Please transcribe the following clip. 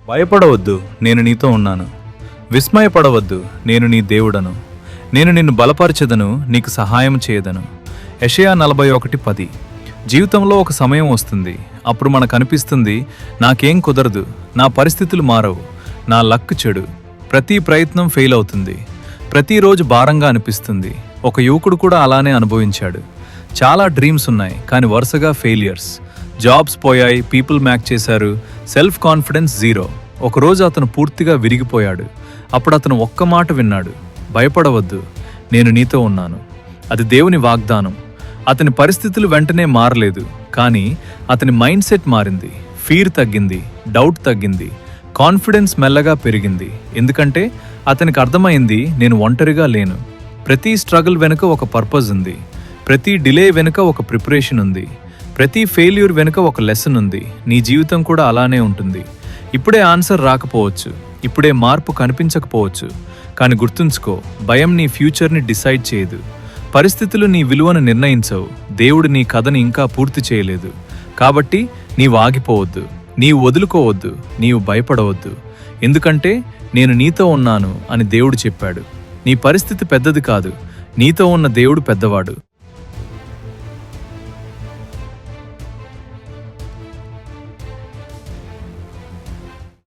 భయపడవద్దు, నేను నీతో ఉన్నాను. విస్మయపడవద్దు, నేను నీ దేవుడను. నేను నిన్ను బలపరచెదను, నీకు సహాయం చేయదను. యెషయా 41:10. జీవితంలో ఒక సమయం వస్తుంది, అప్పుడు మనకు అనిపిస్తుంది, నాకేం కుదరదు, నా పరిస్థితులు మారవు, నా లక్ చెడు, ప్రతి ప్రయత్నం ఫెయిల్ అవుతుంది, ప్రతిరోజు భారంగా అనిపిస్తుంది. ఒక యువకుడు కూడా అలానే అనుభవించాడు. చాలా డ్రీమ్స్ ఉన్నాయి, కానీ వరుసగా ఫెయిలియర్స్. జాబ్స్ పోయాయి, పీపుల్ మ్యాక్ చేశారు, సెల్ఫ్ కాన్ఫిడెన్స్ జీరో. ఒకరోజు అతను పూర్తిగా విరిగిపోయాడు. అప్పుడు అతను ఒక్క మాట విన్నాడు, భయపడవద్దు, నేను నీతో ఉన్నాను. అది దేవుని వాగ్దానం. అతని పరిస్థితులు వెంటనే మారలేదు, కానీ అతని మైండ్ సెట్ మారింది. ఫీర్ తగ్గింది, డౌట్ తగ్గింది, కాన్ఫిడెన్స్ మెల్లగా పెరిగింది. ఎందుకంటే అతనికి అర్థమైంది, నేను ఒంటరిగా లేను. ప్రతి స్ట్రగుల్ వెనుక ఒక పర్పస్ ఉంది, ప్రతి డిలే వెనుక ఒక ప్రిపరేషన్ ఉంది, ప్రతి ఫెయిల్యూర్ వెనుక ఒక లెసన్ ఉంది. నీ జీవితం కూడా అలానే ఉంటుంది. ఇప్పుడే ఆన్సర్ రాకపోవచ్చు, ఇప్పుడే మార్పు కనిపించకపోవచ్చు, కానీ గుర్తుంచుకో, భయం నీ ఫ్యూచర్ని డిసైడ్ చేయదు, పరిస్థితులు నీ విలువను నిర్ణయించవు, దేవుడు నీ కథని ఇంకా పూర్తి చేయలేదు. కాబట్టి నీవు ఆగిపోవద్దు, నీవు వదులుకోవద్దు, నీవు భయపడవద్దు. ఎందుకంటే నేను నీతో ఉన్నాను అని దేవుడు చెప్పాడు. నీ పరిస్థితి పెద్దది కాదు, నీతో ఉన్న దేవుడు పెద్దవాడు.